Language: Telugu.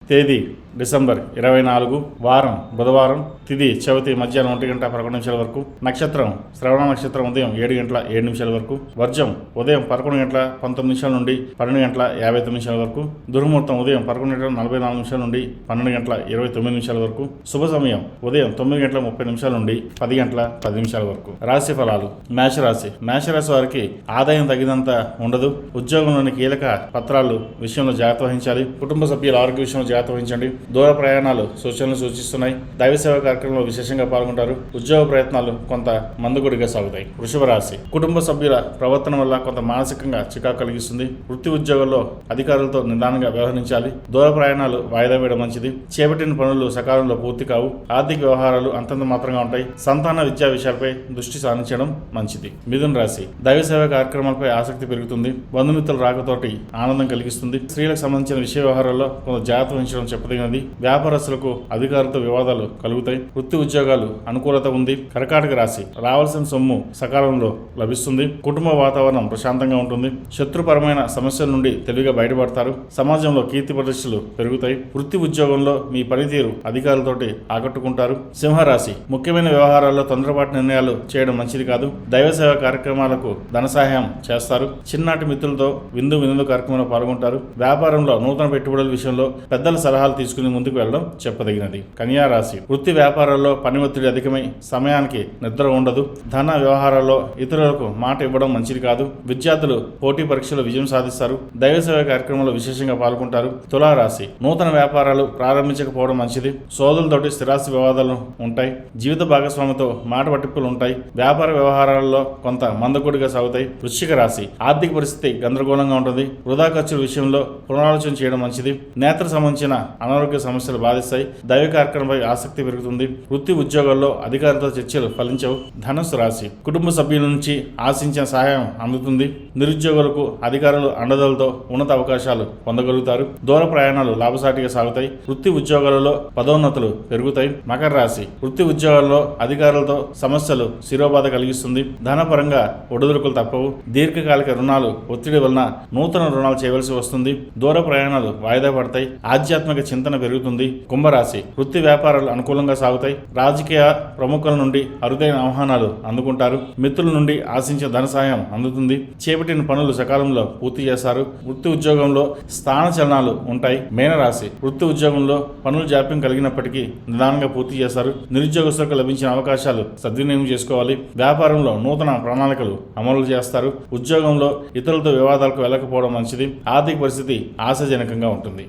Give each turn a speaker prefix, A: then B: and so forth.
A: తేదీ డిసెంబర్ 24, వారం బుధవారం, తిథి చవితి మధ్యాహ్నం 1:11 వరకు, నక్షత్రం శ్రవణ నక్షత్రం ఉదయం 7:07 వరకు, వర్జం ఉదయం 11:19 నుండి 12:59 వరకు, దుర్ముహూర్తం ఉదయం 11:44 నుండి 12:29 వరకు, శుభ సమయం ఉదయం 9:30 నుండి 10:10 వరకు. రాశి ఫలాలు. మేషరాశి. మేషరాశి వారికి ఆదాయం తగినంత ఉండదు. ఉద్యోగంలోని కీలక పత్రాలు విషయంలో జాగ్రత్త వహించాలి. కుటుంబ సభ్యుల ఆరోగ్య విషయంలో జాగ్రత్త వహించండి. దూర ప్రయాణాలు సూచనలు సూచిస్తున్నాయి. దైవ సేవ కార్యక్రమంలో విశేషంగా పాల్గొంటారు. ఉద్యోగ ప్రయత్నాలు కొంత మందుగుడిగా సాగుతాయి. వృషభ రాశి. కుటుంబ సభ్యుల ప్రవర్తన వల్ల కొంత మానసికంగా చికాకు కలిగిస్తుంది. వృత్తి ఉద్యోగాల్లో అధికారులతో నిదానంగా వ్యవహరించాలి. దూర ప్రయాణాలు వాయిదా వేయడం మంచిది. చేపట్టిన పనులు సకాలంలో పూర్తి కావు. ఆర్థిక వ్యవహారాలు అంతంత మాత్రంగా ఉంటాయి. సంతాన విద్యా విషయాలపై దృష్టి సారించడం మంచిది. మిథున రాశి. దైవ సేవ కార్యక్రమాలపై ఆసక్తి పెరుగుతుంది. బంధుమిత్రుల రాకతోటి ఆనందం కలిగిస్తుంది. స్త్రీలకు సంబంధించిన విషయ వ్యవహారాల్లో కొంత జాగ్రత్త వహించడం చెప్పదగినది. వ్యాపారస్తులకు అధికారులతో వివాదాలు కలుగుతాయి. వృత్తి ఉద్యోగాలు అనుకూలత ఉంది. కర్కాటక రాశి. రావాల్సిన సొమ్ము సకాలంలో లభిస్తుంది. కుటుంబ వాతావరణం ప్రశాంతంగా ఉంటుంది. శత్రుపరమైన సమస్యల నుండి తెలివిగా బయటపడతారు. సమాజంలో కీర్తి ప్రతిష్టలు పెరుగుతాయి. వృత్తి ఉద్యోగంలో మీ పనితీరు అధికారులతోటి ఆకట్టుకుంటారు. సింహరాశి. ముఖ్యమైన వ్యవహారాల్లో తొందరపాటు నిర్ణయాలు చేయడం మంచిది కాదు. దైవ సేవ కార్యక్రమాలకు ధన సహాయం చేస్తారు. చిన్ననాటి మిత్రులతో విందు కార్యక్రమంలో పాల్గొంటారు. వ్యాపారంలో నూతన పెట్టుబడుల విషయంలో పెద్దల సలహాలు తీసుకుని ముందుకు వెళ్లడం చెప్పదగినది. కన్యా రాశి. వృత్తి వ్యాపారాల్లో పని ఒత్తిడి అధికమై సమయానికి నిద్ర ఉండదు. ధన వ్యవహారాల్లో ఇతరులకు మాట ఇవ్వడం మంచిది కాదు. విద్యార్థులు పోటీ పరీక్షలో విజయం సాధిస్తారు. దైవ సేవ కార్యక్రమంలో విశేషంగా పాల్గొంటారు. తులా రాశి. నూతన వ్యాపారాలు ప్రారంభించకపోవడం మంచిది. సోదరులతోటి స్థిరాస్తి వివాదాలు ఉంటాయి. జీవిత భాగస్వామితో మాట పట్టింపులు ఉంటాయి. వ్యాపార వ్యవహారాల్లో కొంత మందకొడిగా సాగుతాయి. వృశ్చిక రాశి. ఆర్థిక పరిస్థితి గందరగోళంగా ఉంటుంది. వృధా ఖర్చుల విషయంలో పునరాలోచన చేయడం మంచిది. నేత్ర సంబంధించిన అనారోగ్య సమస్యలు బాధిస్తాయి. దైవ కార్యక్రమంపై ఆసక్తి పెరుగుతుంది. వృత్తి ఉద్యోగాల్లో అధికారులతో చర్చలు ఫలించవు. ధనుస్సు రాశి. కుటుంబ సభ్యుల నుంచి ఆశించిన సహాయం అందుతుంది. నిరుద్యోగులకు అధికారులు అండదలతో ఉన్నత అవకాశాలు పొందగలుగుతారు. దూర ప్రయాణాలు లాభసాటిగా సాగుతాయి. వృత్తి ఉద్యోగాలలో పదోన్నతులు పెరుగుతాయి. మకర రాశి. వృత్తి ఉద్యోగాల్లో అధికారులతో సమస్యలు శిరోబాధ కలిగిస్తుంది. ధనపరంగా ఒడిదుడుకులు తప్పవు. దీర్ఘకాలిక రుణాలు ఒత్తిడి వలన నూతన రుణాలు చేయవలసి వస్తుంది. దూర ప్రయాణాలు వాయిదా పడతాయి. ఆధ్యాత్మిక చింతన పెరుగుతుంది. కుంభరాశి. వృత్తి వ్యాపారాలు అనుకూలంగా సాగుతాయి. రాజకీయ ప్రముఖుల నుండి అరుదైన ఆహ్వానాలు అందుకుంటారు. మిత్రుల నుండి ఆశించిన ధన సాయం అందుతుంది. చేపట్టిన పనులు సకాలంలో పూర్తి చేస్తారు. వృత్తి ఉద్యోగంలో స్థాన చలనాలు ఉంటాయి. మీనరాశి. వృత్తి ఉద్యోగంలో పనులు జాప్యం కలిగినప్పటికీ నిదానంగా పూర్తి చేస్తారు. నిరుద్యోగస్తులకు లభించిన అవకాశాలు సద్వినియోగం చేసుకోవాలి. వ్యాపారంలో నూతన ప్రణాళికలు అమలు చేస్తారు. ఉద్యోగంలో ఇతరులతో వివాదాలకు వెళ్ళకపోవడం మంచిది. ఆర్థిక పరిస్థితి ఆశాజనకంగా ఉంటుంది.